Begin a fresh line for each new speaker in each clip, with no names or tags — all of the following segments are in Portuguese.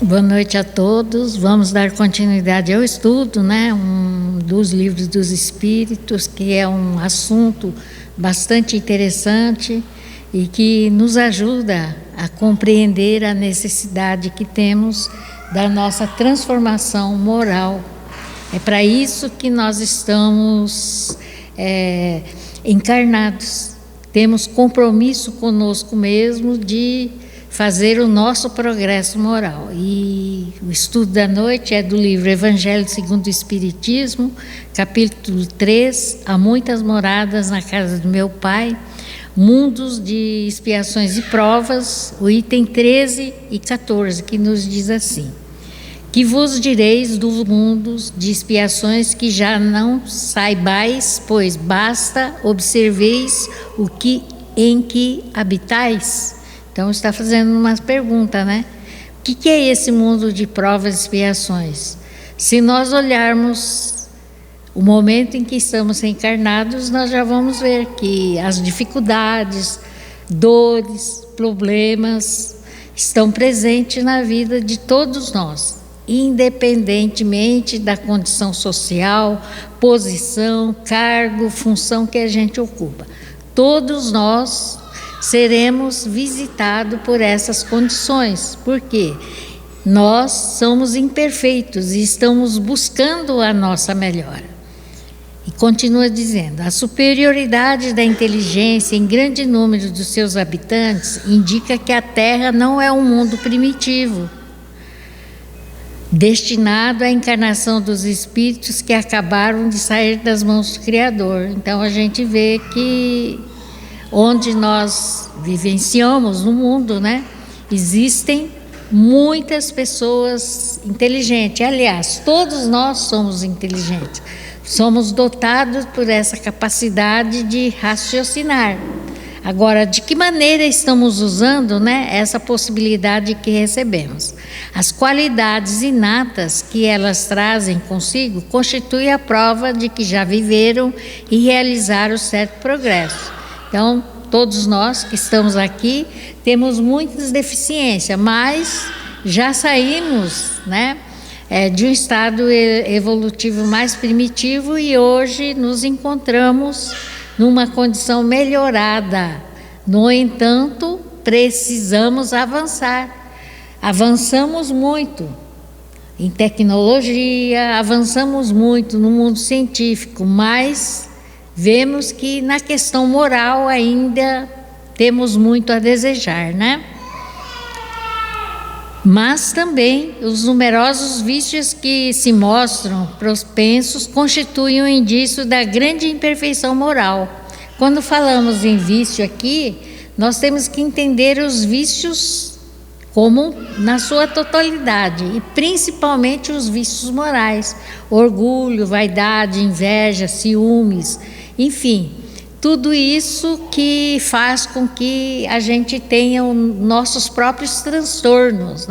Boa noite a todos. Vamos dar continuidade ao estudo, dos livros dos Espíritos, que é um assunto bastante interessante e que nos ajuda a compreender a necessidade que temos da nossa transformação moral. É para isso que nós estamos encarnados. Temos compromisso conosco mesmo de fazer o nosso progresso moral. E o estudo da noite é do livro Evangelho segundo o Espiritismo, capítulo 3, Há muitas moradas na casa do meu Pai, mundos de expiações e provas, o item 13 e 14, que nos diz assim: que vos direis dos mundos de expiações que já não saibais, pois basta observeis em que habitais. Então está fazendo uma pergunta, O que é esse mundo de provas e expiações? Se nós olharmos o momento em que estamos encarnados, nós já vamos ver que as dificuldades, dores, problemas estão presentes na vida de todos nós, independentemente da condição social, posição, cargo, função que a gente ocupa. Todos nós seremos visitados por essas condições, porque nós somos imperfeitos e estamos buscando a nossa melhora. E continua dizendo: a superioridade da inteligência em grande número dos seus habitantes indica que a Terra não é um mundo primitivo, destinado à encarnação dos espíritos que acabaram de sair das mãos do Criador. Então a gente vê que onde nós vivenciamos no mundo, existem muitas pessoas inteligentes. Aliás, todos nós somos inteligentes. Somos dotados por essa capacidade de raciocinar. Agora, de que maneira estamos usando, essa possibilidade que recebemos? As qualidades inatas que elas trazem consigo constituem a prova de que já viveram e realizaram certo progresso. Então, todos nós que estamos aqui temos muitas deficiências, mas já saímos, de um estado evolutivo mais primitivo e hoje nos encontramos numa condição melhorada. No entanto, precisamos avançar. Avançamos muito em tecnologia, avançamos muito no mundo científico, mas vemos que na questão moral ainda temos muito a desejar, Mas também os numerosos vícios que se mostram propensos constituem um indício da grande imperfeição moral. Quando falamos em vício aqui, nós temos que entender os vícios como na sua totalidade, e principalmente os vícios morais: orgulho, vaidade, inveja, ciúmes, enfim, tudo isso que faz com que a gente tenha os nossos próprios transtornos,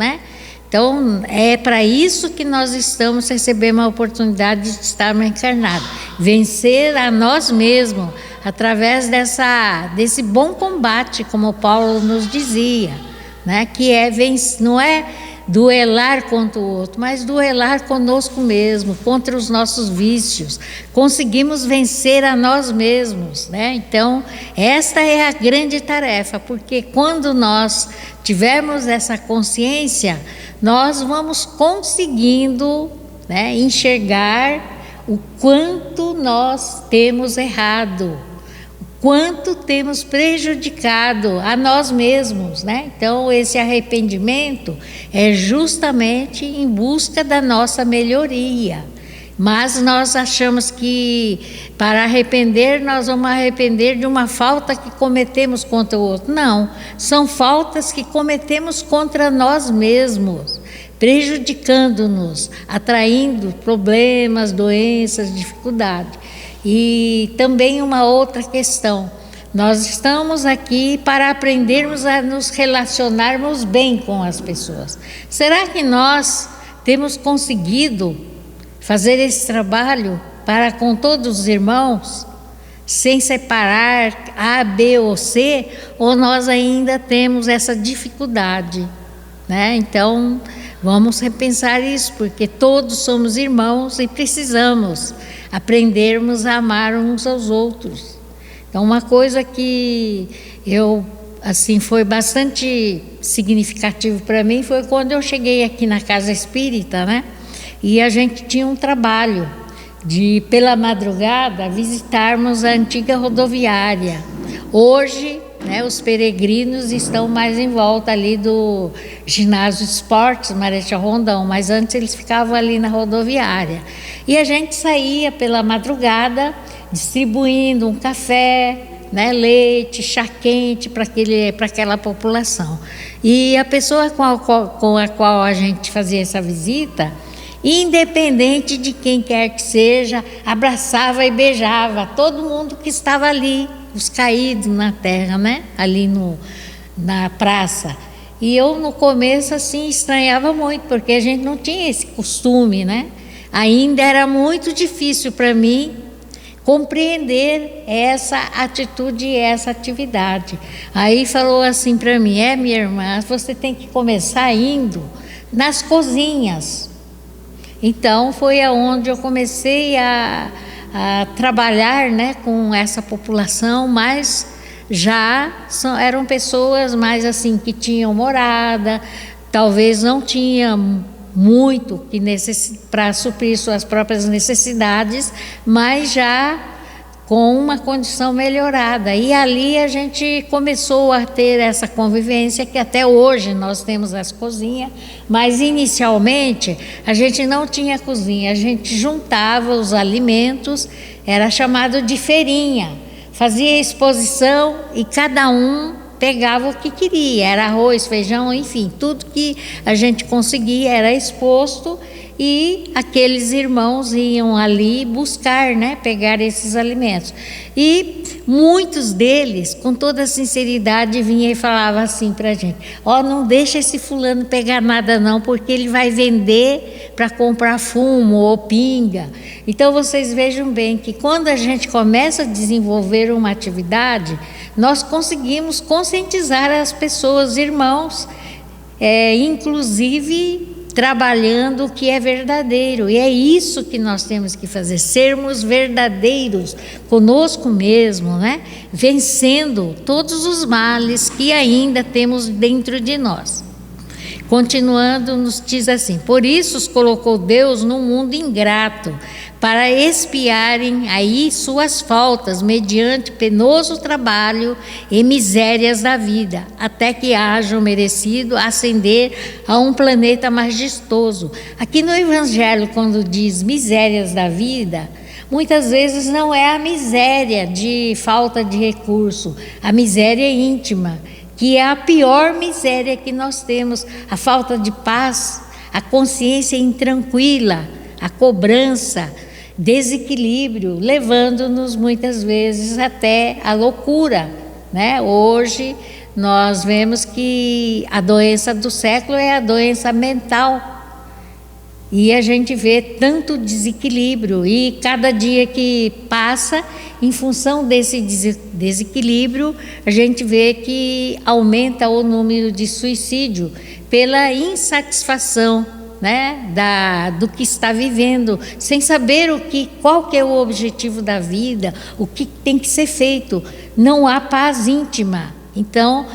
Então, é para isso que nós estamos recebendo a oportunidade de estarmos encarnados, vencer a nós mesmos através desse bom combate, como Paulo nos dizia, que não é duelar contra o outro, mas duelar conosco mesmo, contra os nossos vícios. Conseguimos vencer a nós mesmos, Então, esta é a grande tarefa, porque quando nós tivermos essa consciência, nós vamos conseguindo, enxergar o quanto nós temos errado, quanto temos prejudicado a nós mesmos, Então, esse arrependimento é justamente em busca da nossa melhoria. Mas nós achamos que para arrepender, nós vamos arrepender de uma falta que cometemos contra o outro. Não, são faltas que cometemos contra nós mesmos, prejudicando-nos, atraindo problemas, doenças, dificuldades. E também uma outra questão: nós estamos aqui para aprendermos a nos relacionarmos bem com as pessoas. Será que nós temos conseguido fazer esse trabalho para com todos os irmãos, sem separar A, B ou C, ou nós ainda temos essa dificuldade, Então, Vamos repensar isso, porque todos somos irmãos e precisamos aprendermos a amar uns aos outros. Então, uma coisa que foi bastante significativo para mim foi quando eu cheguei aqui na Casa Espírita, né? E a gente tinha um trabalho de, pela madrugada, visitarmos a antiga rodoviária. Hoje, né, os peregrinos estão mais em volta ali do ginásio de esportes, Marechal Rondão, mas antes eles ficavam ali na rodoviária. E a gente saía pela madrugada distribuindo um café, né, leite, chá quente para aquela população. E a pessoa com a qual a gente fazia essa visita, independente de quem quer que seja, abraçava e beijava todo mundo que estava ali, os caídos na terra, né? Ali na praça. E eu, no começo, assim, estranhava muito, porque a gente não tinha esse costume, né? Ainda era muito difícil para mim compreender essa atitude e essa atividade. Aí falou assim para mim: minha irmã, você tem que começar indo nas cozinhas. Então foi aonde eu comecei a trabalhar, né, com essa população, mas eram pessoas mais assim que tinham morada, talvez não tinham muito para suprir suas próprias necessidades, mas já com uma condição melhorada. E ali a gente começou a ter essa convivência, que até hoje nós temos as cozinhas, mas inicialmente a gente não tinha cozinha, a gente juntava os alimentos, era chamado de feirinha, fazia exposição e cada um pegava o que queria, era arroz, feijão, enfim, tudo que a gente conseguia era exposto, e aqueles irmãos iam ali buscar, né, pegar esses alimentos. E muitos deles, com toda sinceridade, vinham e falavam assim para a gente: não deixa esse fulano pegar nada não, porque ele vai vender para comprar fumo ou pinga. Então vocês vejam bem que quando a gente começa a desenvolver uma atividade, nós conseguimos conscientizar as pessoas, irmãos, inclusive trabalhando o que é verdadeiro. E é isso que nós temos que fazer, sermos verdadeiros conosco mesmo, né? Vencendo todos os males que ainda temos dentro de nós. Continuando, nos diz assim: por isso os colocou Deus num mundo ingrato, para expiarem aí suas faltas, mediante penoso trabalho e misérias da vida, até que hajam merecido ascender a um planeta majestoso. Aqui no Evangelho, quando diz misérias da vida, muitas vezes não é a miséria de falta de recurso, a miséria íntima, que é a pior miséria que nós temos, a falta de paz, a consciência intranquila, a cobrança, desequilíbrio, levando-nos muitas vezes até a loucura, né? Hoje nós vemos que a doença do século é a doença mental, e a gente vê tanto desequilíbrio, e cada dia que passa, em função desse desequilíbrio, a gente vê que aumenta o número de suicídio pela insatisfação, né, do que está vivendo, sem saber qual que é o objetivo da vida, o que tem que ser feito. Não há paz íntima. Então,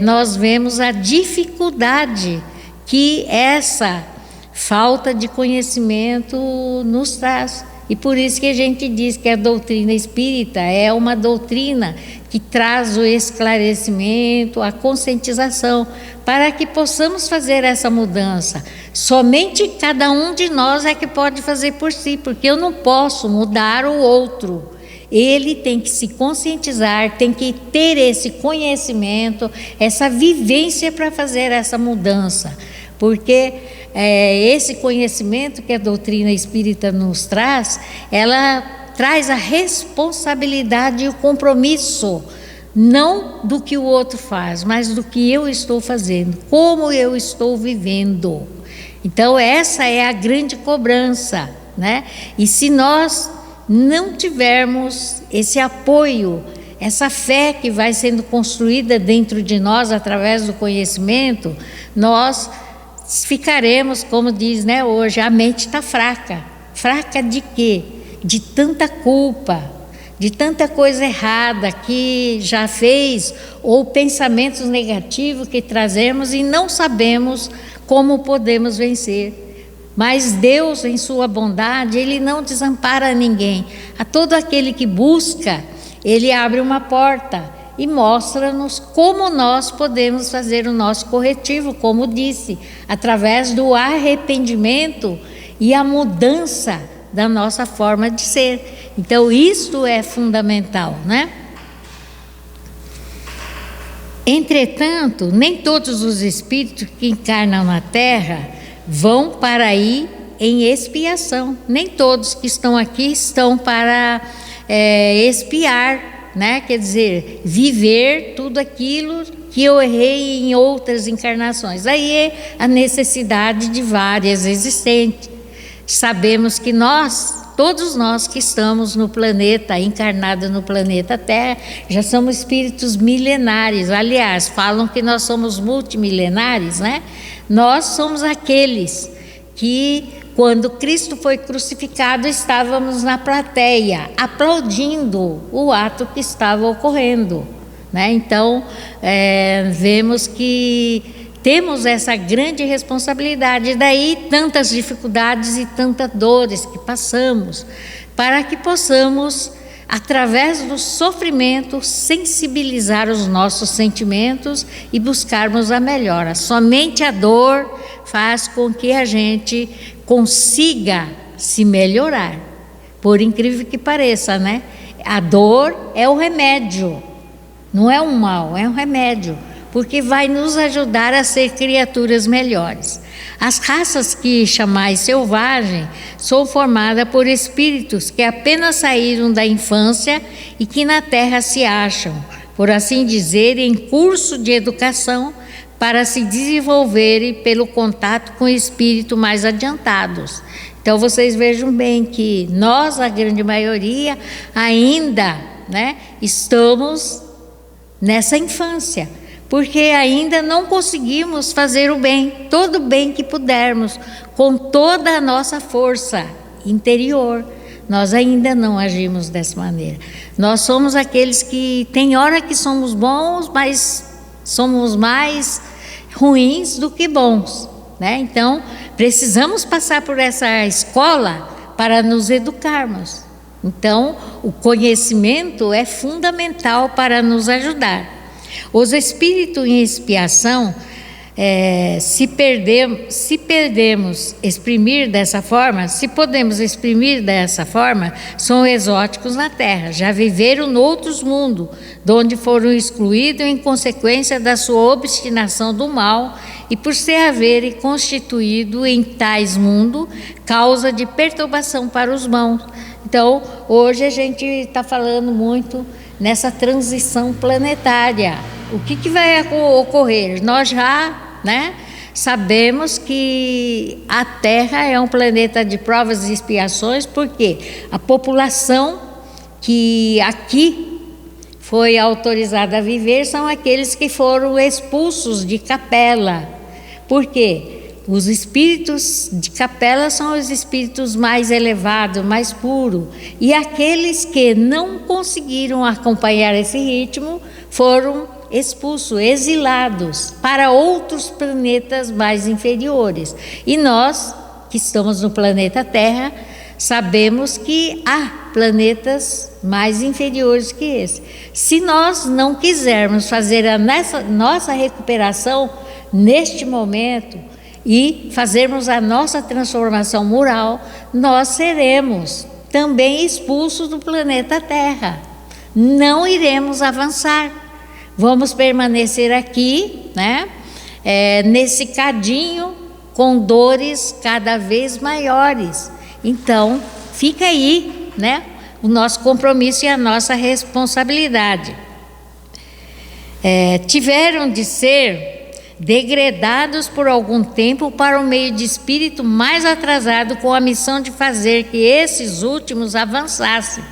nós vemos a dificuldade que essa falta de conhecimento nos traz. E por isso que a gente diz que a doutrina espírita é uma doutrina que traz o esclarecimento, a conscientização, para que possamos fazer essa mudança. Somente cada um de nós é que pode fazer por si, porque eu não posso mudar o outro. Ele tem que se conscientizar, tem que ter esse conhecimento, essa vivência para fazer essa mudança. Porque esse conhecimento que a doutrina espírita nos traz, ela traz a responsabilidade e o compromisso, não do que o outro faz, mas do que eu estou fazendo, como eu estou vivendo. Então essa é a grande cobrança, né? E se nós não tivermos esse apoio, essa fé que vai sendo construída dentro de nós através do conhecimento, nós ficaremos, como diz, né, hoje, a mente está fraca. Fraca de quê? De tanta culpa, de tanta coisa errada que já fez, ou pensamentos negativos que trazemos e não sabemos como podemos vencer. Mas Deus, em sua bondade, Ele não desampara ninguém. A todo aquele que busca, Ele abre uma porta e mostra-nos como nós podemos fazer o nosso corretivo, como disse, através do arrependimento e a mudança da nossa forma de ser. Então, isto é fundamental, né? Entretanto, nem todos os espíritos que encarnam na Terra vão para aí em expiação. Nem todos que estão aqui estão para expiar, né? Quer dizer, viver tudo aquilo que eu errei em outras encarnações. Aí é a necessidade de várias existentes. Sabemos que todos nós que estamos no planeta, encarnados no planeta Terra, já somos espíritos milenares. Aliás, falam que nós somos multimilenares, né? Nós somos aqueles que, quando Cristo foi crucificado, estávamos na plateia, aplaudindo o ato que estava ocorrendo, né? Então, vemos que temos essa grande responsabilidade, daí tantas dificuldades e tantas dores que passamos, para que possamos, através do sofrimento, sensibilizar os nossos sentimentos e buscarmos a melhora. Somente a dor faz com que a gente consiga se melhorar, por incrível que pareça, né? A dor é o remédio, não é um mal, é um remédio, porque vai nos ajudar a ser criaturas melhores. As raças que chamais selvagem são formadas por espíritos que apenas saíram da infância e que na Terra se acham, por assim dizer, em curso de educação para se desenvolverem pelo contato com espíritos mais adiantados. Então vocês vejam bem que nós, a grande maioria, ainda, né, estamos nessa infância, porque ainda não conseguimos fazer o bem, todo o bem que pudermos, com toda a nossa força interior. Nós ainda não agimos dessa maneira. Nós somos aqueles que tem hora que somos bons, mas somos mais ruins do que bons, né? Então, precisamos passar por essa escola para nos educarmos. Então, o conhecimento é fundamental para nos ajudar. Os espíritos em expiação, se podemos exprimir dessa forma, são exóticos na Terra, já viveram em outros mundos, onde foram excluídos em consequência da sua obstinação do mal e por se haverem constituído em tais mundos causa de perturbação para os bons. Então, hoje a gente está falando muito nessa transição planetária. O que vai ocorrer? Nós já, né, sabemos que a Terra é um planeta de provas e expiações, porque a população que aqui foi autorizada a viver são aqueles que foram expulsos de Capela. Por quê? Os espíritos de Capela são os espíritos mais elevados, mais puros. E aqueles que não conseguiram acompanhar esse ritmo foram expulsos, exilados para outros planetas mais inferiores. E nós, que estamos no planeta Terra, sabemos que há planetas mais inferiores que esse. Se nós não quisermos fazer a nossa recuperação neste momento, e fazermos a nossa transformação moral, nós seremos também expulsos do planeta Terra. Não iremos avançar. Vamos permanecer aqui, né? Nesse cadinho, com dores cada vez maiores. Então, fica aí, né, o nosso compromisso e a nossa responsabilidade. Tiveram de ser degradados por algum tempo para o meio de espírito mais atrasado, com a missão de fazer que esses últimos avançassem,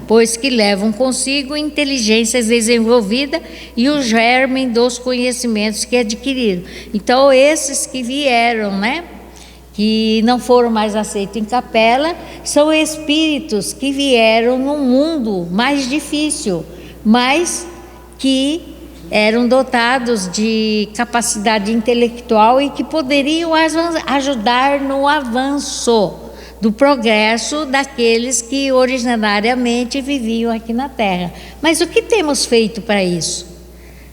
pois que levam consigo inteligência desenvolvida e o germe dos conhecimentos que adquiriram. Então, esses que vieram, né, que não foram mais aceitos em capela, são espíritos que vieram num mundo mais difícil, mas que eram dotados de capacidade intelectual e que poderiam ajudar no avanço do progresso daqueles que originariamente viviam aqui na Terra. Mas o que temos feito para isso?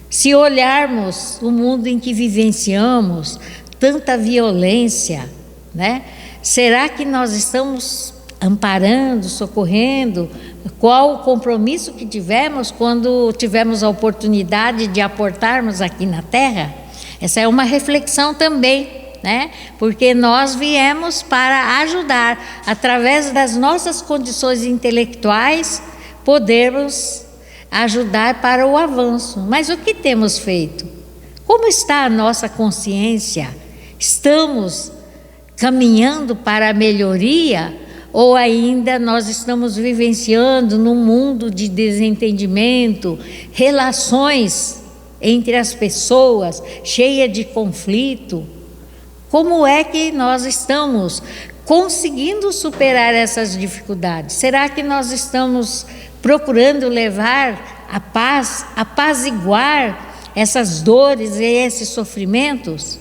Se olharmos o mundo em que vivenciamos, tanta violência, né? Será que nós estamos amparando, socorrendo? Qual o compromisso que tivemos quando tivemos a oportunidade de aportarmos aqui na Terra? Essa é uma reflexão também, né? Porque nós viemos para ajudar, através das nossas condições intelectuais, podermos ajudar para o avanço. Mas o que temos feito? Como está a nossa consciência? Estamos caminhando para a melhoria, ou ainda nós estamos vivenciando num mundo de desentendimento, relações entre as pessoas cheia de conflito? Como é que nós estamos conseguindo superar essas dificuldades? Será que nós estamos procurando levar a paz, apaziguar essas dores e esses sofrimentos?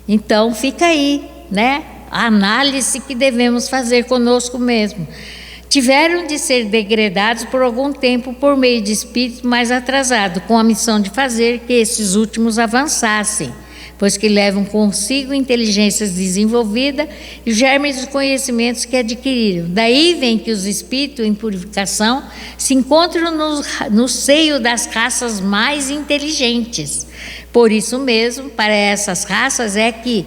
Então fica aí, né, a análise que devemos fazer conosco mesmo. Tiveram de ser degradados por algum tempo por meio de espíritos mais atrasados, com a missão de fazer que esses últimos avançassem, pois que levam consigo inteligências desenvolvidas e germes de conhecimentos que adquiriram. Daí vem que os espíritos em purificação se encontram no seio das raças mais inteligentes. Por isso mesmo, para essas raças é que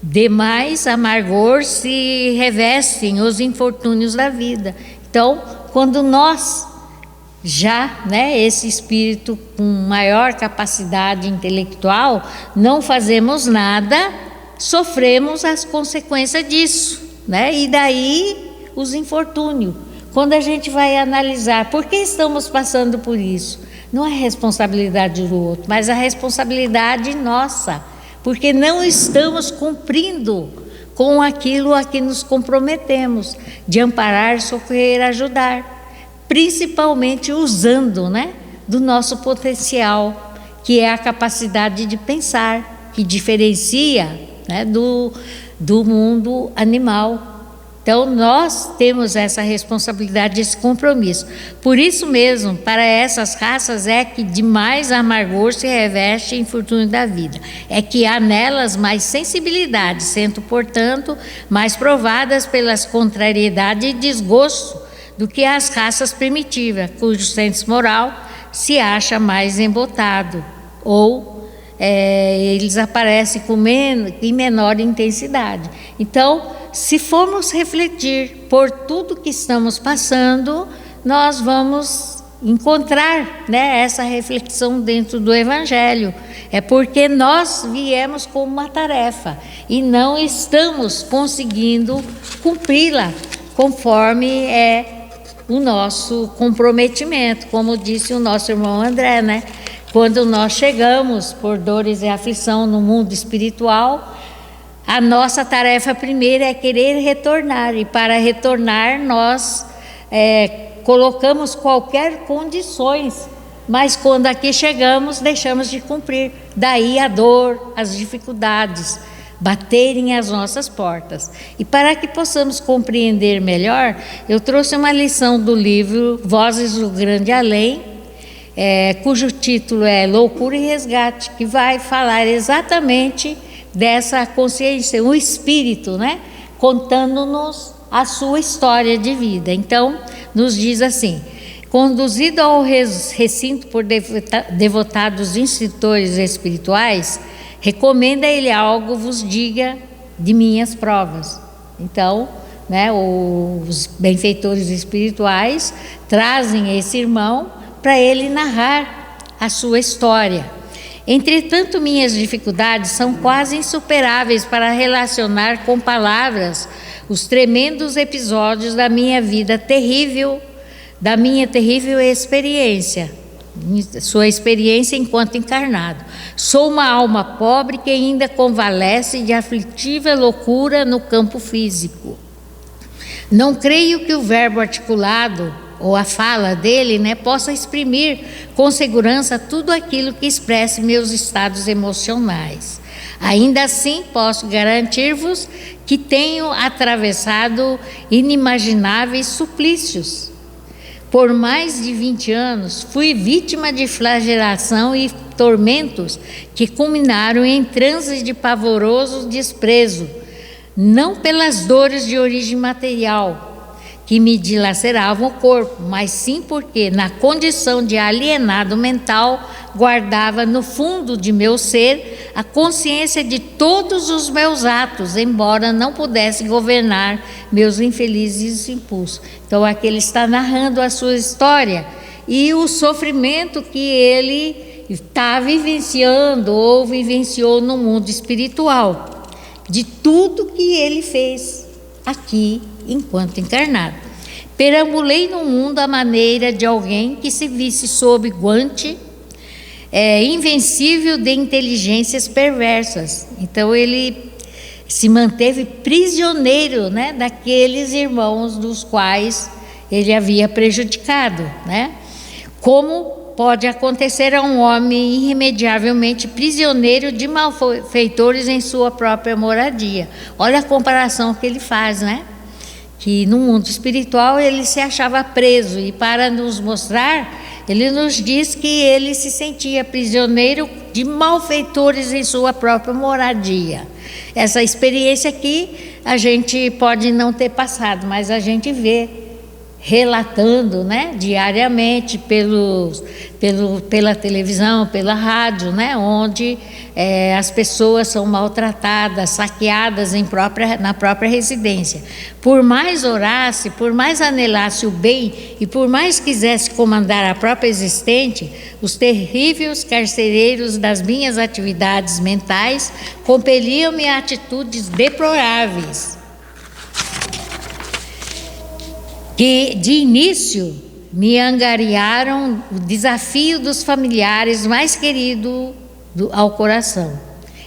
demais amargor se revestem os infortúnios da vida. Então, quando nós já, né, esse espírito com maior capacidade intelectual, não fazemos nada, sofremos as consequências disso, né? E daí os infortúnios. Quando a gente vai analisar por que estamos passando por isso, não é responsabilidade do outro, mas a responsabilidade nossa, porque não estamos cumprindo com aquilo a que nos comprometemos, de amparar, socorrer, ajudar, principalmente usando, né, do nosso potencial, que é a capacidade de pensar, que diferencia, né, do mundo animal. Então, nós temos essa responsabilidade, esse compromisso. Por isso mesmo, para essas raças é que de mais amargor se reveste em infortúnio da vida. É que há nelas mais sensibilidade, sendo, portanto, mais provadas pelas contrariedades e desgosto do que as raças primitivas, cujo senso moral se acha mais embotado, ou eles aparecem em menor intensidade. Então, se formos refletir por tudo que estamos passando, nós vamos encontrar, né, essa reflexão dentro do Evangelho. É porque nós viemos com uma tarefa e não estamos conseguindo cumpri-la conforme é o nosso comprometimento, como disse o nosso irmão André, né? Quando nós chegamos por dores e aflição no mundo espiritual, a nossa tarefa primeira é querer retornar, e para retornar nós colocamos qualquer condições, mas quando aqui chegamos deixamos de cumprir. Daí a dor, as dificuldades baterem às nossas portas. E para que possamos compreender melhor, eu trouxe uma lição do livro Vozes do Grande Além, cujo título é Loucura e Resgate, que vai falar exatamente dessa consciência, o espírito, né, contando-nos a sua história de vida. Então, nos diz assim: conduzido ao recinto por devotados instrutores espirituais, recomenda ele algo vos diga de minhas provas. Então, né, os benfeitores espirituais trazem esse irmão para ele narrar a sua história. Entretanto, minhas dificuldades são quase insuperáveis para relacionar com palavras os tremendos episódios da minha vida terrível da minha terrível experiência, sua experiência enquanto encarnado. Sou uma alma pobre que ainda convalesce de aflitiva loucura no campo físico. Não creio que o verbo articulado, ou a fala dele, possa exprimir com segurança tudo aquilo que expresse meus estados emocionais. Ainda assim, posso garantir-vos que tenho atravessado inimagináveis suplícios. Por mais de 20 anos, fui vítima de flagelação e tormentos que culminaram em transes de pavoroso desprezo, não pelas dores de origem material que me dilaceravam o corpo, mas sim porque, na condição de alienado mental, guardava no fundo de meu ser a consciência de todos os meus atos, embora não pudesse governar meus infelizes impulsos. Então aqui ele está narrando a sua história e o sofrimento que ele está vivenciando ou vivenciou no mundo espiritual, de tudo que ele fez aqui enquanto encarnado. Perambulei no mundo à maneira de alguém que se visse sob guante invencível de inteligências perversas. Então ele se manteve prisioneiro, daqueles irmãos dos quais ele havia prejudicado, Como pode acontecer a um homem irremediavelmente prisioneiro de malfeitores em sua própria moradia. Olha a comparação que ele faz, que no mundo espiritual ele se achava preso, e para nos mostrar, ele nos diz que ele se sentia prisioneiro de malfeitores em sua própria moradia. Essa experiência aqui a gente pode não ter passado, mas a gente vê relatando, diariamente pela televisão, pela rádio, onde as pessoas são maltratadas, saqueadas na própria residência. Por mais orasse, por mais anelasse o bem e por mais quisesse comandar a própria existente, os terríveis carcereiros das minhas atividades mentais compeliam-me a atitudes deploráveis, que de início me angariaram o desafio dos familiares mais queridos ao coração.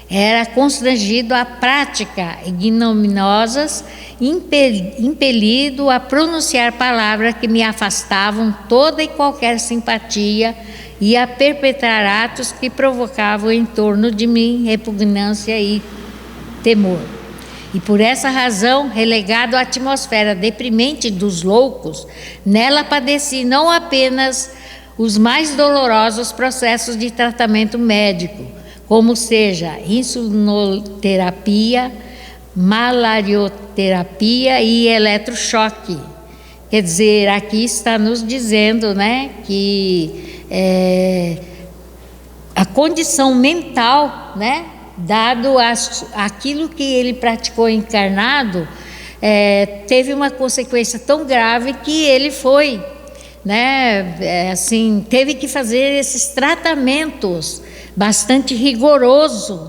Era constrangido à prática ignominiosas, impelido a pronunciar palavras que me afastavam toda e qualquer simpatia e a perpetrar atos que provocavam em torno de mim repugnância e temor. E por essa razão, relegado à atmosfera deprimente dos loucos, nela padeci não apenas os mais dolorosos processos de tratamento médico, como seja insulinoterapia, malarioterapia e eletrochoque. Quer dizer, aqui está nos dizendo, que a condição mental, dado aquilo que ele praticou encarnado, teve uma consequência tão grave que ele foi, teve que fazer esses tratamentos bastante rigorosos,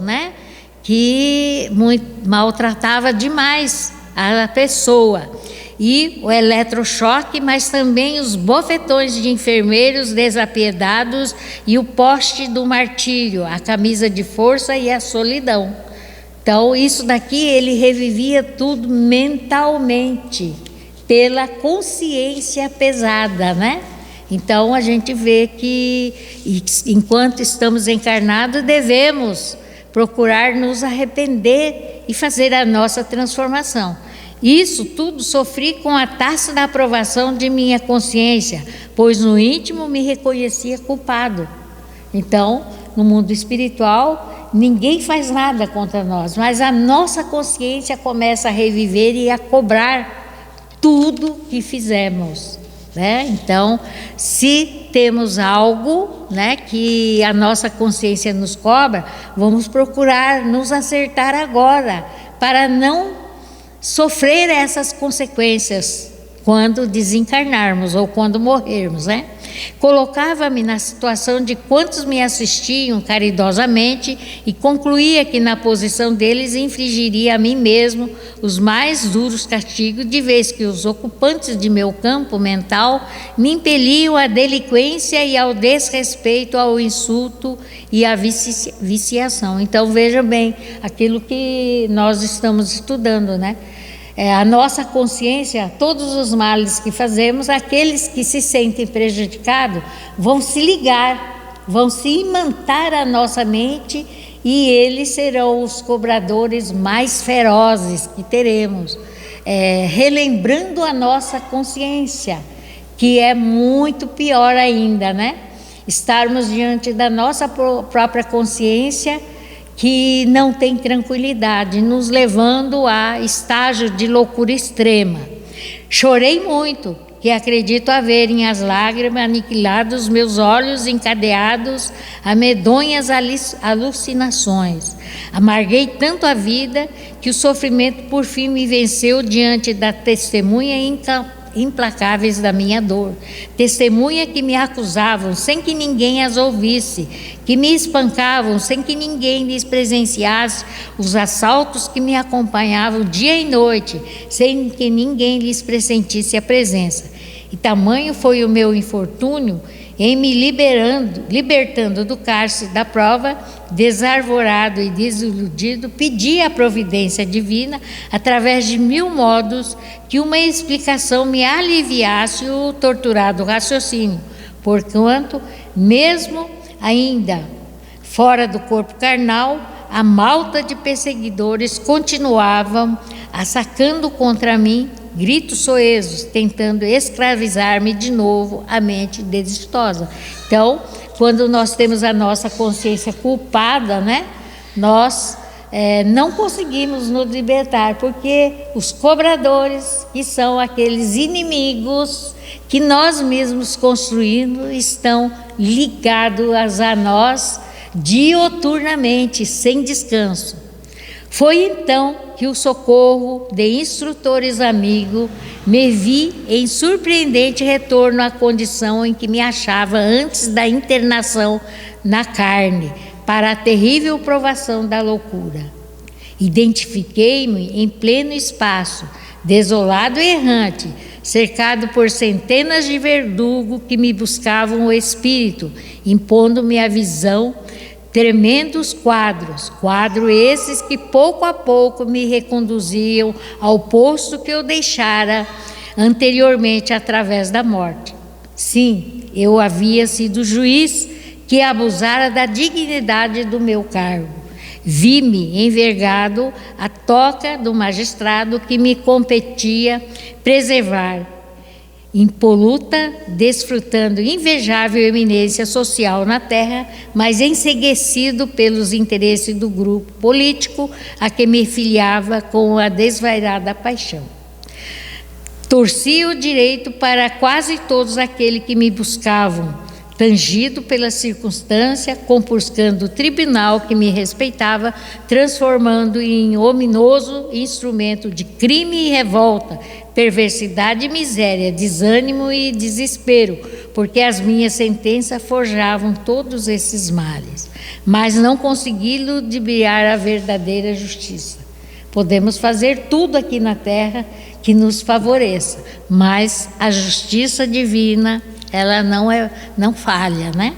que maltratava demais a pessoa. E o eletrochoque, mas também os bofetões de enfermeiros desapiedados e o poste do martírio, a camisa de força e a solidão. Então, isso daqui ele revivia tudo mentalmente, pela consciência pesada, Então, a gente vê que, enquanto estamos encarnados, devemos procurar nos arrepender e fazer a nossa transformação. Isso tudo sofri com a taça da aprovação de minha consciência, pois no íntimo me reconhecia culpado. Então, no mundo espiritual, ninguém faz nada contra nós, mas a nossa consciência começa a reviver e a cobrar tudo que fizemos, Então, se temos algo, que a nossa consciência nos cobra, vamos procurar nos acertar agora, para não sofrer essas consequências quando desencarnarmos ou quando morrermos, né? Colocava-me na situação de quantos me assistiam caridosamente e concluía que na posição deles infligiria a mim mesmo os mais duros castigos, de vez que os ocupantes de meu campo mental me impeliam à delinquência e ao desrespeito, ao insulto e à viciação. Então veja bem aquilo que nós estamos estudando, né? A nossa consciência, todos os males que fazemos, aqueles que se sentem prejudicados vão se ligar, vão se imantar à nossa mente e eles serão os cobradores mais ferozes que teremos, relembrando a nossa consciência, que é muito pior ainda, né? Estarmos diante da nossa própria consciência que não tem tranquilidade, nos levando a estágio de loucura extrema. Chorei muito, que acredito haver em as lágrimas aniquilado os meus olhos encadeados a medonhas alucinações. Amarguei tanto a vida que o sofrimento por fim me venceu diante da testemunha implacáveis da minha dor, testemunha que me acusavam sem que ninguém as ouvisse, que me espancavam sem que ninguém lhes presenciasse os assaltos que me acompanhavam dia e noite, sem que ninguém lhes pressentisse a presença. E tamanho foi o meu infortúnio em me libertando do cárcere da prova, desarvorado e desiludido, pedi à providência divina, através de 1000 modos, que uma explicação me aliviasse o torturado raciocínio, porquanto, mesmo ainda fora do corpo carnal, a malta de perseguidores continuavam assacando contra mim gritos soezos, tentando escravizar-me de novo a mente desditosa. Então, quando nós temos a nossa consciência culpada, né, nós não conseguimos nos libertar, porque os cobradores, que são aqueles inimigos que nós mesmos construímos, estão ligados a nós dioturnamente, sem descanso. Foi então que o socorro de instrutores amigos me vi em surpreendente retorno à condição em que me achava antes da internação na carne, para a terrível provação da loucura. Identifiquei-me em pleno espaço, desolado e errante, cercado por centenas de verdugos que me buscavam o espírito, impondo-me a visão tremendos quadros esses que pouco a pouco me reconduziam ao posto que eu deixara anteriormente através da morte. Sim, eu havia sido juiz que abusara da dignidade do meu cargo. Vi-me envergado à toca do magistrado que me competia preservar, impoluta, desfrutando invejável eminência social na terra, mas enceguecido pelos interesses do grupo político a que me filiava com a desvairada paixão. Torci o direito para quase todos aqueles que me buscavam, tangido pela circunstância, compurcando o tribunal que me respeitava, transformando em ominoso instrumento de crime e revolta, perversidade e miséria, desânimo e desespero, porque as minhas sentenças forjavam todos esses males, mas não consegui ludibriar a verdadeira justiça. Podemos fazer tudo aqui na terra que nos favoreça, mas a justiça divina, ela não falha, né?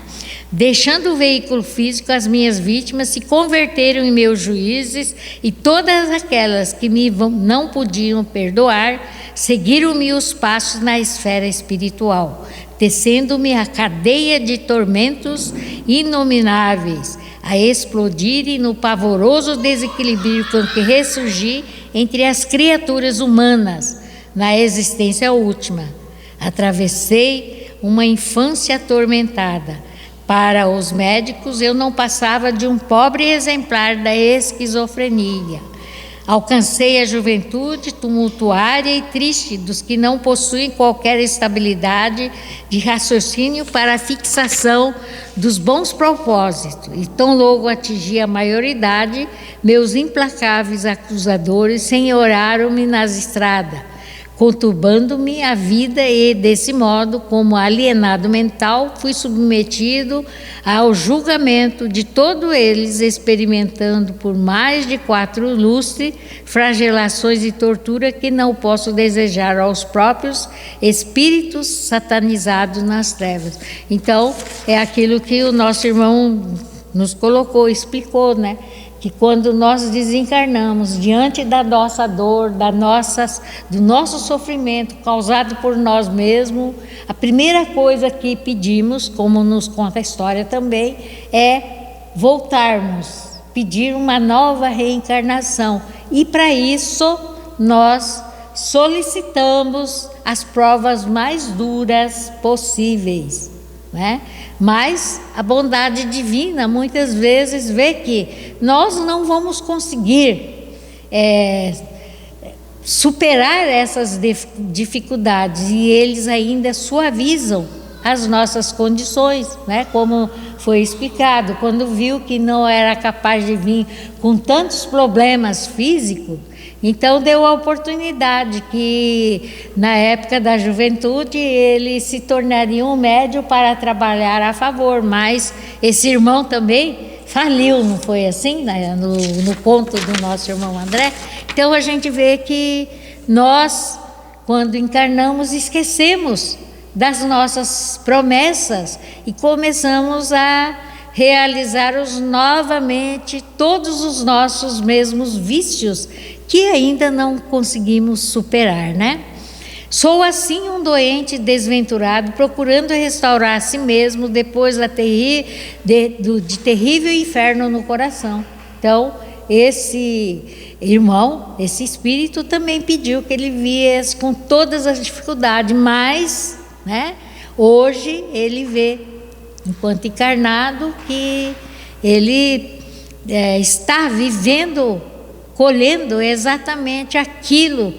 Deixando o veículo físico, as minhas vítimas se converteram em meus juízes, e todas aquelas que me não podiam perdoar, seguiram-me os passos na esfera espiritual, tecendo-me a cadeia de tormentos inomináveis, a explodirem no pavoroso desequilíbrio com que ressurgi entre as criaturas humanas, na existência última. Atravessei uma infância atormentada. Para os médicos, eu não passava de um pobre exemplar da esquizofrenia. Alcancei a juventude tumultuária e triste dos que não possuem qualquer estabilidade de raciocínio para a fixação dos bons propósitos. E tão logo atingi a maioridade, meus implacáveis acusadores senhoraram-me nas estradas, conturbando-me a vida e, desse modo, como alienado mental, fui submetido ao julgamento de todos eles, experimentando por mais de 4 lustres flagelações e tortura que não posso desejar aos próprios espíritos satanizados nas trevas. Então, é aquilo que o nosso irmão nos colocou, explicou, né? Que quando nós desencarnamos diante da nossa dor, do nosso sofrimento causado por nós mesmos, a primeira coisa que pedimos, como nos conta a história também, é voltarmos, pedir uma nova reencarnação. E para isso nós solicitamos as provas mais duras possíveis, né? Mas a bondade divina muitas vezes vê que nós não vamos conseguir superar essas dificuldades, e eles ainda suavizam as nossas condições, né? Como foi explicado, quando viu que não era capaz de vir com tantos problemas físicos, então deu a oportunidade que na época da juventude ele se tornaria um médium para trabalhar a favor, mas esse irmão também faliu, não foi assim, né? no conto do nosso irmão André. Então a gente vê que nós, quando encarnamos, esquecemos das nossas promessas e começamos a realizar novamente todos os nossos mesmos vícios que ainda não conseguimos superar, né? Sou assim um doente desventurado, procurando restaurar a si mesmo depois de terrível inferno no coração. Então, esse irmão, esse espírito também pediu que ele viesse com todas as dificuldades, mas, né, hoje ele vê, enquanto encarnado, que ele está vivendo, colhendo exatamente aquilo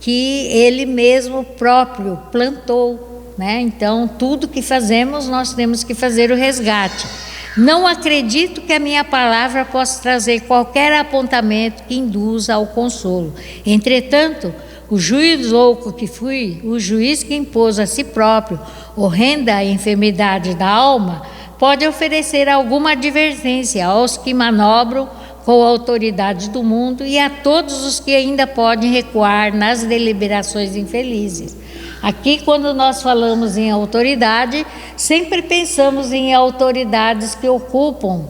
que ele mesmo próprio plantou, né? Então, tudo que fazemos, nós temos que fazer o resgate. Não acredito que a minha palavra possa trazer qualquer apontamento que induza ao consolo. Entretanto, o juiz louco que fui, o juiz que impôs a si próprio horrenda enfermidade da alma, pode oferecer alguma advertência aos que manobram com a autoridade do mundo e a todos os que ainda podem recuar nas deliberações infelizes. Aqui, quando nós falamos em autoridade, sempre pensamos em autoridades que ocupam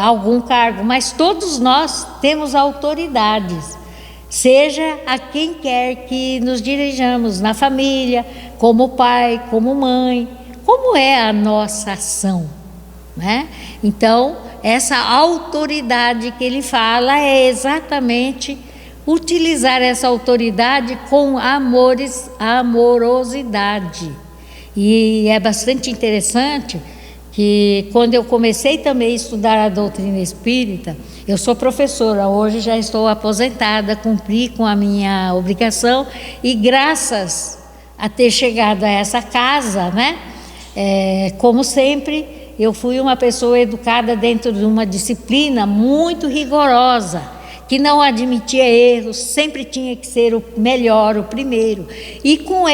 algum cargo, mas todos nós temos autoridades, seja a quem quer que nos dirijamos, na família, como pai, como mãe, como é a nossa ação, né? Então, essa autoridade que ele fala é exatamente utilizar essa autoridade com amorosidade. E é bastante interessante que quando eu comecei também a estudar a doutrina espírita, eu sou professora, hoje já estou aposentada, cumpri com a minha obrigação, e graças a ter chegado a essa casa, né, como sempre, eu fui uma pessoa educada dentro de uma disciplina muito rigorosa, que não admitia erros, sempre tinha que ser o melhor, o primeiro. E com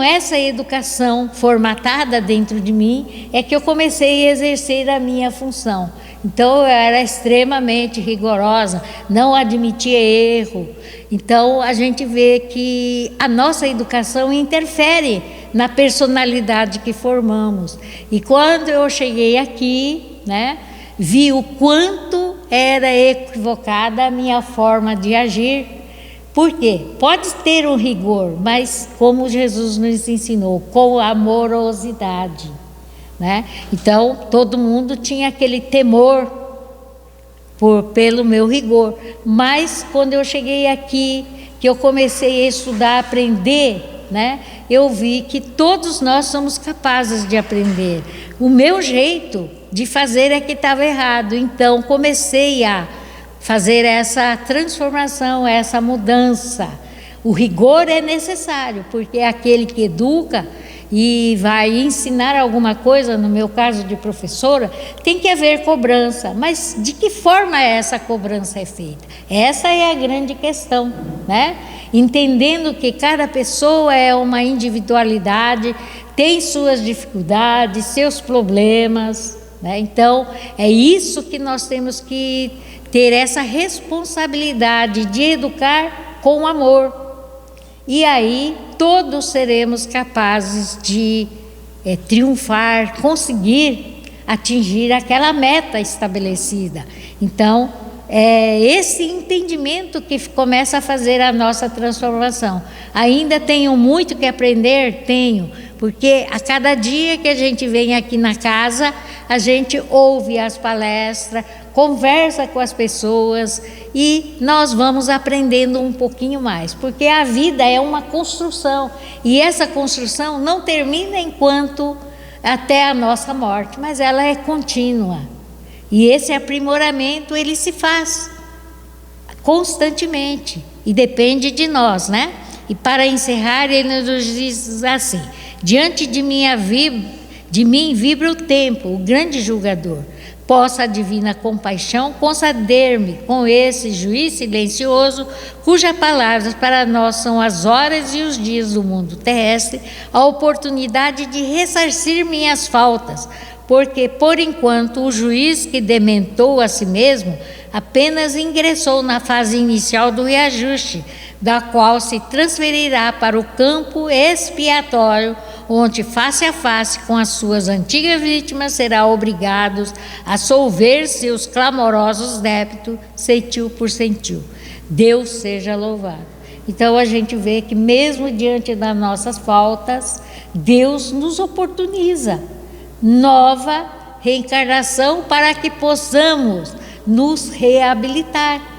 essa educação formatada dentro de mim, é que eu comecei a exercer a minha função. Então, eu era extremamente rigorosa, não admitia erro. Então, a gente vê que a nossa educação interfere na personalidade que formamos. E quando eu cheguei aqui, né, vi o quanto era equivocada a minha forma de agir. Por quê? Pode ter um rigor, mas como Jesus nos ensinou, com amorosidade, né? Então, todo mundo tinha aquele temor pelo meu rigor. Mas quando eu cheguei aqui, que eu comecei a estudar, aprender, né, eu vi que todos nós somos capazes de aprender. O meu jeito de fazer é que estava errado. Então, comecei a fazer essa transformação, essa mudança. O rigor é necessário, porque é aquele que educa e vai ensinar alguma coisa, no meu caso de professora, tem que haver cobrança. Mas de que forma essa cobrança é feita? Essa é a grande questão, né? Entendendo que cada pessoa é uma individualidade, tem suas dificuldades, seus problemas, né? Então, é isso que nós temos que ter, essa responsabilidade de educar com amor. E aí todos seremos capazes de triunfar, conseguir atingir aquela meta estabelecida. Então, é esse entendimento que começa a fazer a nossa transformação. Ainda tenho muito que aprender? Tenho, porque a cada dia que a gente vem aqui na casa, a gente ouve as palestras, conversa com as pessoas e nós vamos aprendendo um pouquinho mais, porque a vida é uma construção e essa construção não termina enquanto até a nossa morte, mas ela é contínua. E esse aprimoramento, ele se faz constantemente e depende de nós, né? E para encerrar, ele nos diz assim: diante de mim vibra o tempo, o grande julgador. Possa a divina compaixão conceder-me com esse juiz silencioso, cujas palavras para nós são as horas e os dias do mundo terrestre, a oportunidade de ressarcir minhas faltas, porque, por enquanto, o juiz que dementou a si mesmo apenas ingressou na fase inicial do reajuste, da qual se transferirá para o campo expiatório, onde, face a face com as suas antigas vítimas, será obrigado a solver seus clamorosos débitos, centil por centil. Deus seja louvado. Então, a gente vê que, mesmo diante das nossas faltas, Deus nos oportuniza nova reencarnação para que possamos nos reabilitar.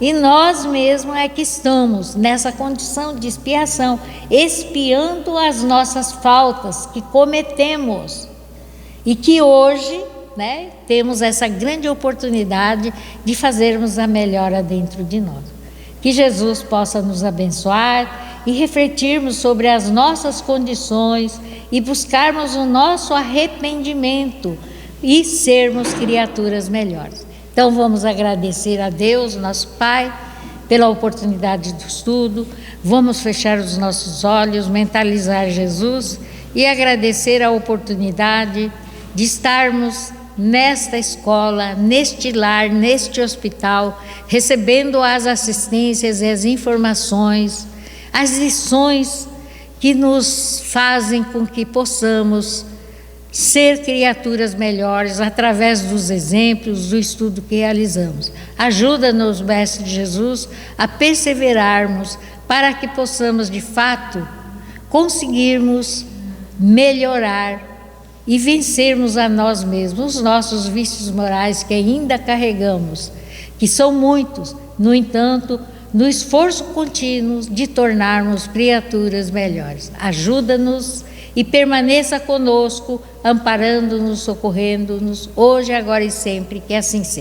E nós mesmos é que estamos nessa condição de expiação, expiando as nossas faltas que cometemos. E que hoje, né, temos essa grande oportunidade de fazermos a melhora dentro de nós. Que Jesus possa nos abençoar e refletirmos sobre as nossas condições e buscarmos o nosso arrependimento e sermos criaturas melhores. Então vamos agradecer a Deus, nosso Pai, pela oportunidade do estudo, vamos fechar os nossos olhos, mentalizar Jesus e agradecer a oportunidade de estarmos nesta escola, neste lar, neste hospital, recebendo as assistências e as informações, as lições que nos fazem com que possamos ser criaturas melhores através dos exemplos, do estudo que realizamos. Ajuda-nos, Mestre Jesus, a perseverarmos para que possamos, de fato, conseguirmos melhorar e vencermos a nós mesmos, os nossos vícios morais que ainda carregamos, que são muitos. No entanto, no esforço contínuo de tornarmos criaturas melhores. Ajuda-nos e permaneça conosco, amparando-nos, socorrendo-nos, hoje, agora e sempre, que assim seja.